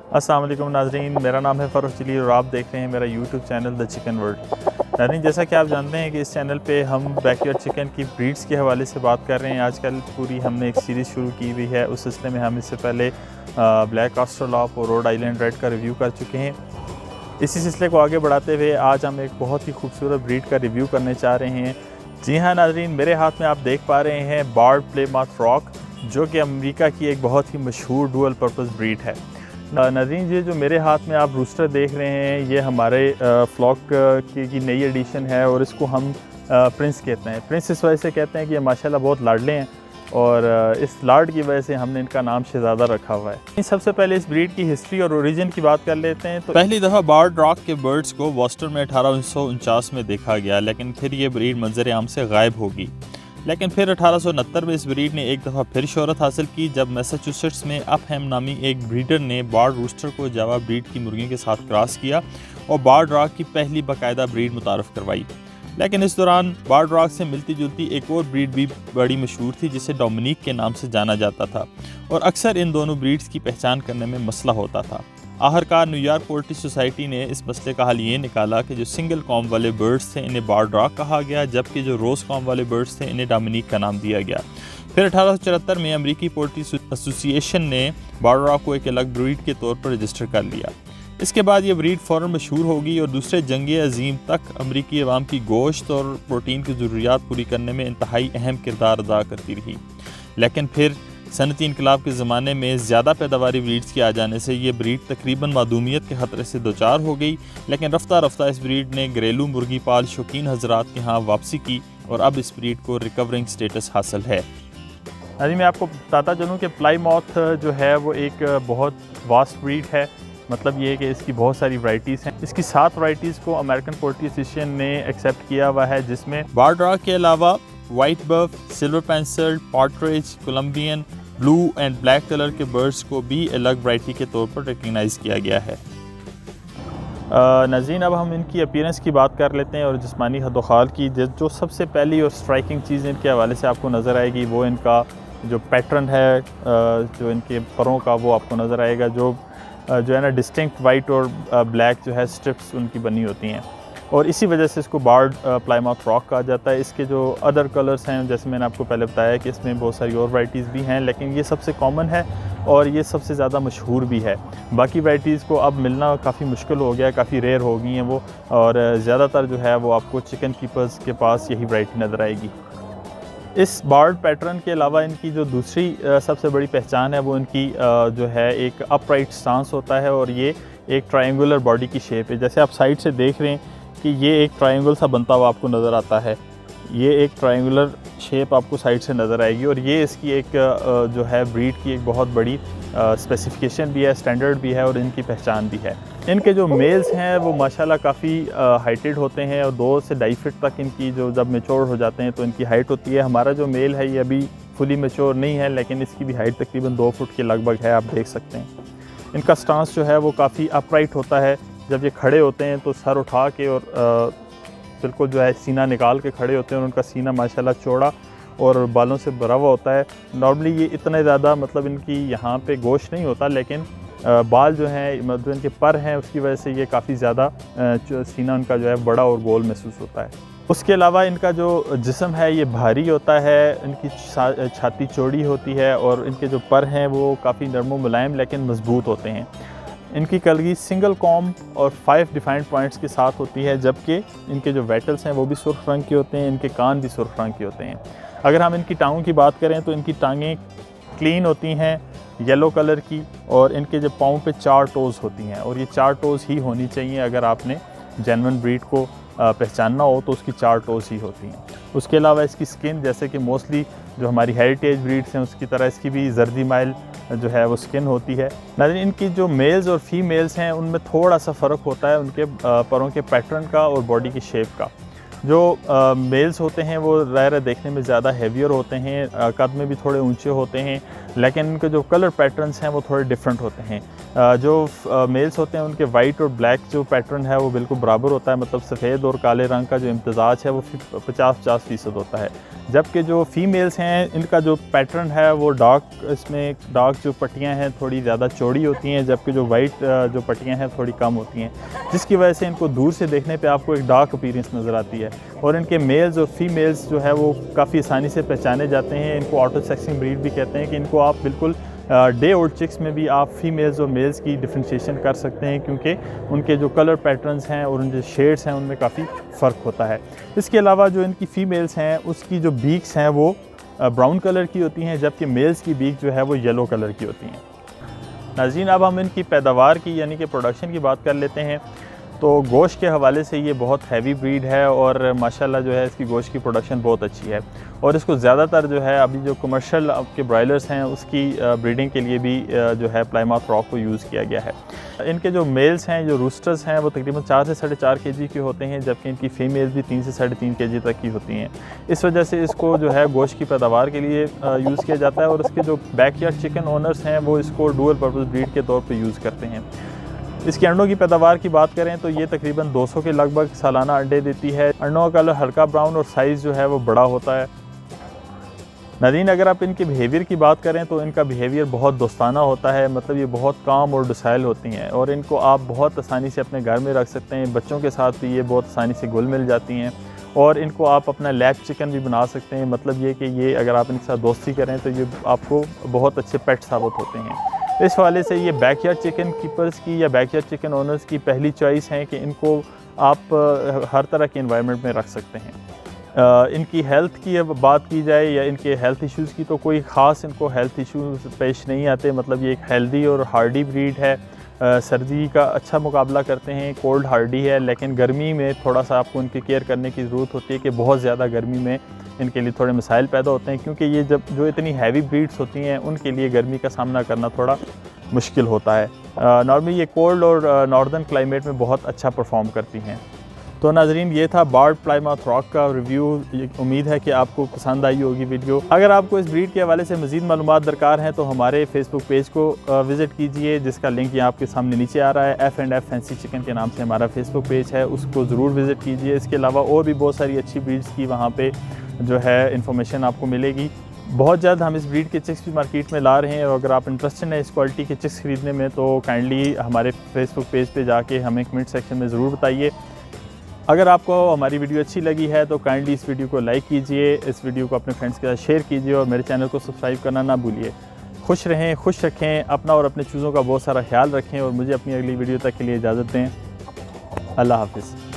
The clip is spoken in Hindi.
अस्सलाम वालेकुम नाज़रीन, मेरा नाम है फ़ारूक जलील और आप देख रहे हैं मेरा YouTube channel the chicken world. नाज़रीन, जैसा कि आप जानते हैं कि इस चैनल पे हम बैकयार्ड चिकन की ब्रीड्स के हवाले से बात कर रहे हैं। आजकल पूरी हमने एक सीरीज़ शुरू की हुई है। उस सिलसिले में हम इससे पहले ब्लैक ऑस्ट्रेलॉप और रोड आइलैंड रेड का रिव्यू कर चुके हैं। इसी सिलसिले को आगे बढ़ाते हुए आज हम एक बहुत ही खूबसूरत ब्रीड का रिव्यू करने चाह रहे हैं। जी हाँ नाज़रीन, मेरे हाथ में आप देख पा रहे हैं बार्ड प्लेमाउथ फ्रॉग, जो कि अमेरिका की एक बहुत ही मशहूर डुअल पर्पज़ ब्रीड है। नाज़रीन, ये जो मेरे हाथ में आप रूस्टर देख रहे हैं, ये हमारे फ्लॉक की नई एडिशन है और इसको हम प्रिंस कहते हैं। प्रिंस इस वजह से कहते हैं कि ये माशाल्लाह बहुत लाडले हैं और इस लाड की वजह से हमने इनका नाम शहज़ादा रखा हुआ है। सबसे पहले इस ब्रीड की हिस्ट्री और ओरिजिन की बात कर लेते हैं। तो पहली दफ़ा बार्ड रॉक के बर्ड्स को बोस्टन में 1849 में देखा गया, लेकिन फिर ये ब्रीड मंजर आम से गायब होगी। लेकिन फिर 1869 में इस ब्रीड ने एक दफ़ा फिर शोहरत हासिल की, जब मैसाचुसेट्स में अपहैम नामी एक ब्रीडर ने बार्ड रूस्टर को जावा ब्रीड की मुर्गियों के साथ क्रॉस किया और बार्ड रॉक की पहली बाकायदा ब्रीड मुतारफ़ करवाई। लेकिन इस दौरान बार्ड रॉक से मिलती जुलती एक और ब्रीड भी बड़ी मशहूर थी, जिसे डोमिनिक के नाम से जाना जाता था, और अक्सर इन दोनों ब्रीड्स की पहचान करने में मसला होता था। आखिरकार न्यूयॉर्क पोल्ट्री सोसाइटी ने इस मसले का हल ये निकाला कि जो सिंगल कॉम वाले बर्ड्स थे इन्हें बार्ड रॉक कहा गया, जबकि जो रोज़ कॉम वाले बर्ड्स थे इन्हें डोमिनिक का नाम दिया गया। फिर 1874 में अमेरिकी पोल्ट्री एसोसिएशन ने बार्ड रॉक को एक अलग ब्रीड के तौर पर रजिस्टर कर लिया। इसके बाद ये ब्रीड फ़ौरन मशहूर होगी और दूसरे जंग अजीम तक अमरीकी अवाम की गोश्त और प्रोटीन की ज़रूरियात पूरी करने में इंतहाई अहम किरदार अदा करती रही। लेकिन फिर सनती इनकलाब के ज़माने में ज़्यादा पैदावारी ब्रीड्स के आ जाने से ये ब्रीड तकरीबन मादूमियत के ख़तरे से दो चार हो गई। लेकिन रफ्ता रफ्ता इस ब्रीड ने घरेलू मुर्गी पाल शौकीन हजरात के यहाँ वापसी की और अब इस ब्रीड को रिकवरिंग स्टेटस हासिल है। अभी मैं आपको बताता चलूँ कि प्लाईमाउथ जो है वो एक बहुत वास्ट ब्रीड है। मतलब ये है कि इसकी बहुत सारी वैराइटीज़ हैं। इसकी 7 वैराइटीज़ को अमेरिकन पोल्ट्री एसोसिएशन ने एक्सेप्ट किया हुआ है, जिसमें बार्ड रॉक के अलावा white buff, silver pencil, partridge, Columbian, blue and black colour के बर्ड्स को भी अलग वैरायटी के तौर पर रिकग्नाइज़ किया गया है। नाज़रीन, अब हम इनकी अपीयरेंस की बात कर लेते हैं और जिस्मानी हदोखाल की। जो सबसे पहली और स्ट्राइकिंग चीज़ इनके हवाले से आपको नज़र आएगी वो इनका जो पैटर्न है, जो इनके परों का, वो आपको नज़र आएगा। जो है ना, डिस्टिंक्ट वाइट और ब्लैक जो है स्ट्रिप्स उनकी बनी होती हैं और इसी वजह से इसको बार्ड प्लाईमाउथ फ्रॉग कहा जाता है। इसके जो अदर कलर्स हैं, जैसे मैंने आपको पहले बताया कि इसमें बहुत सारी और वैराइटीज़ भी हैं, लेकिन ये सबसे कॉमन है और ये सबसे ज़्यादा मशहूर भी है। बाकी वैराइटीज़ को अब मिलना काफ़ी मुश्किल हो गया है, काफ़ी रेयर हो गई हैं वो, और ज़्यादातर जो है वो आपको चिकन कीपर्स के पास यही वैराइटी नज़र आएगी। इस बार्ड पैटर्न के अलावा इनकी जो दूसरी सबसे बड़ी पहचान है वो इनकी जो है एक अपराइट स्टांस होता है और ये एक ट्रायंगुलर बॉडी की शेप है। जैसे आप साइड से देख रहे हैं कि ये एक ट्रायंगल सा बनता हुआ आपको नज़र आता है। ये एक ट्रायंगुलर शेप आपको साइड से नज़र आएगी और ये इसकी एक जो है ब्रीड की एक बहुत बड़ी स्पेसिफिकेशन भी है, स्टैंडर्ड भी है और इनकी पहचान भी है। इनके जो मेल्स हैं वो माशाल्लाह काफ़ी हाइटेड होते हैं और 2 से 2.5 फीट तक इनकी जो जब मेच्योर हो जाते हैं तो इनकी हाइट होती है। हमारा जो मेल है ये अभी फुली मेच्योर नहीं है, लेकिन इसकी भी हाइट तकरीबन 2 फुट के लगभग है, आप देख सकते हैं। इनका स्टांस जो है वो काफ़ी अपराइट होता है। जब ये खड़े होते हैं तो सर उठा के और बिल्कुल जो है सीना निकाल के खड़े होते हैं और उनका सीना माशाल्लाह चौड़ा और बालों से भरा हुआ होता है। नॉर्मली ये इतने ज़्यादा मतलब इनकी यहाँ पे गोश्त नहीं होता, लेकिन बाल जो हैं, मतलब इनके पर हैं, उसकी वजह से ये काफ़ी ज़्यादा सीना उनका जो है बड़ा और गोल महसूस होता है। उसके अलावा इनका जो जिस्म है ये भारी होता है, इनकी छाती चौड़ी होती है और इनके जो पर हैं वो काफ़ी नरम व मुलायम लेकिन मजबूत होते हैं। इनकी कलगी सिंगल कॉम और 5 डिफाइंड पॉइंट्स के साथ होती है, जबकि इनके जो वेटल्स हैं वो भी सुर्ख रंग के होते हैं, इनके कान भी सुर्ख रंग के होते हैं। अगर हम इनकी टांगों की बात करें तो इनकी टांगें क्लीन होती हैं, येलो कलर की, और इनके जो पाँव पे 4 टोज़ होती हैं और ये 4 टोज़ ही होनी चाहिए। अगर आपने जेन्युइन ब्रीड को पहचानना हो तो उसकी 4 टोज़ ही होती हैं। उसके अलावा इसकी स्किन, जैसे कि मोस्टली जो हमारी हेरिटेज ब्रीड्स हैं उसकी तरह इसकी भी जर्दी माइल जो है वो स्किन होती है। नाज़रीन, इनकी जो मेल्स और फीमेल्स हैं उनमें थोड़ा सा फ़र्क होता है उनके परों के पैटर्न का और बॉडी की शेप का। जो मेल्स होते हैं वो ज़ाहिर देखने में ज़्यादा हेवियर होते हैं, कद में भी थोड़े ऊंचे होते हैं, लेकिन इनके जो कलर पैटर्न्स हैं वो थोड़े डिफरेंट होते हैं। जो मेल्स होते हैं उनके वाइट और ब्लैक जो पैटर्न है वो बिल्कुल बराबर होता है, मतलब सफ़ेद और काले रंग का जो इम्तजाज है वो 50-50% होता है। जबकि जो फ़ीमेल्स हैं इनका जो पैटर्न है वो इसमें डार्क जो पट्टियाँ हैं थोड़ी ज़्यादा चौड़ी होती हैं, जबकि जो वाइट जो पट्टियाँ हैं थोड़ी कम होती हैं, जिसकी वजह से इनको दूर से देखने पे आपको एक डार्क अपीयरेंस नज़र आती है। और इनके मेल्स और फीमेल्स जो है वो काफ़ी आसानी से पहचाने जाते हैं। इनको ऑटो सेक्सिंग ब्रीड भी कहते हैं कि इनको आप बिल्कुल डे ओल्ड चिक्स में भी आप फीमेल्स और मेल्स की डिफ्रेंशिएशन कर सकते हैं, क्योंकि उनके जो कलर पैटर्न्स हैं और उनके शेड्स हैं उनमें काफ़ी फ़र्क होता है। इसके अलावा जो इनकी फ़ीमेल्स हैं उसकी जो बीक्स हैं वो ब्राउन कलर की होती हैं, जबकि मेल्स की बीक जो है वो येलो कलर की होती हैं। नाज़रीन, अब हम इनकी पैदावार की यानी कि प्रोडक्शन की बात कर लेते हैं। तो गोश्त के हवाले से ये बहुत हैवी ब्रीड है और माशाल्लाह जो है इसकी गोश्त की प्रोडक्शन बहुत अच्छी है, और इसको ज़्यादातर जो है अभी जो कमर्शियल आपके ब्रॉयलर्स हैं उसकी ब्रीडिंग के लिए भी जो है प्लाईमाउथ रॉक को यूज़ किया गया है। इनके जो मेल्स हैं, जो रूस्टर्स हैं, वो तकरीबन 4 से 4.5 kg के होते हैं, जबकि इनकी फ़ीमेल्स भी 3 से 3.5 kg तक की होती हैं। इस वजह से इसको जो है गोश्त की पैदावार के लिए यूज़ किया जाता है, और इसके जो बैकयार्ड चिकन ओनर्स हैं वो इसको डुअल पर्पज़ ब्रीड के तौर पर यूज़ करते हैं। इसके अंडों की पैदावार की बात करें तो ये तकरीबन 200 के लगभग सालाना अंडे देती है। अंडों का कलर हल्का ब्राउन और साइज़ जो है वो बड़ा होता है। नाज़रीन, अगर आप इनके बिहेवियर की बात करें तो इनका बिहेवियर बहुत दोस्ताना होता है, मतलब ये बहुत काम और डोसाइल होती हैं और इनको आप बहुत आसानी से अपने घर में रख सकते हैं। बच्चों के साथ भी ये बहुत आसानी से घुल मिल जाती हैं, और इनको आप अपना लैब चिकन भी बना सकते हैं। मतलब ये कि ये अगर आप इनके साथ दोस्ती करें तो ये आपको बहुत अच्छे पेट साबित होते हैं। इस हवाले से ये बैकयार्ड चिकन कीपर्स की या बैकयार्ड चिकन ओनर्स की पहली चॉइस है कि इनको आप हर तरह के एनवायरनमेंट में रख सकते हैं। इनकी हेल्थ की अब बात की जाए या इनके हेल्थ इश्यूज़ की, तो कोई ख़ास इनको हेल्थ इश्यूज़ पेश नहीं आते। मतलब ये एक हेल्दी और हार्डी ब्रीड है। सर्दी का अच्छा मुकाबला करते हैं, कोल्ड हार्डी है, लेकिन गर्मी में थोड़ा सा आपको इनकी केयर करने की ज़रूरत होती है कि बहुत ज़्यादा गर्मी में इनके लिए थोड़े मसाइल पैदा होते हैं, क्योंकि ये जो इतनी हैवी ब्रीड्स होती हैं उनके लिए गर्मी का सामना करना थोड़ा मुश्किल होता है। नॉर्मली ये कोल्ड और नॉर्दर्न क्लाइमेट में बहुत अच्छा परफॉर्म करती हैं। तो नाज़रीन, ये था बार्ड प्लाईमाउथ रॉक का रिव्यू। उम्मीद है कि आपको पसंद आई होगी वीडियो। अगर आपको इस ब्रीड के हवाले से मज़ीद मालूमात दरकार हैं तो हमारे फेसबुक पेज को विज़िट कीजिए, जिसका लिंक यहाँ आपके सामने नीचे आ रहा है। F&F फैंसी चिकन के नाम से हमारा फेसबुक पेज है, उसको ज़रूर विज़िट कीजिए। इसके अलावा और भी बहुत सारी अच्छी ब्रीड्स की वहाँ पर जो है इन्फॉर्मेशन आपको मिलेगी। बहुत जल्द हम इस ब्रीड के चिक्स भी मार्केट में ला रहे हैं, और अगर आप इंटरेस्टेड हैं इस क्वालिटी के चिक्स ख़रीदने में तो काइंडली हमारे फेसबुक पेज पे जाके हमें कमेंट सेक्शन में ज़रूर बताइए। अगर आपको हमारी वीडियो अच्छी लगी है तो काइंडली इस वीडियो को लाइक कीजिए, इस वीडियो को अपने फ्रेंड्स के साथ शेयर कीजिए, और मेरे चैनल को सब्सक्राइब करना ना भूलिए। खुश रहें, खुश रखें अपना और अपने चीज़ों का बहुत सारा ख्याल रखें, और मुझे अपनी अगली वीडियो तक के लिए इजाज़त दें। अल्लाह हाफ़िज़।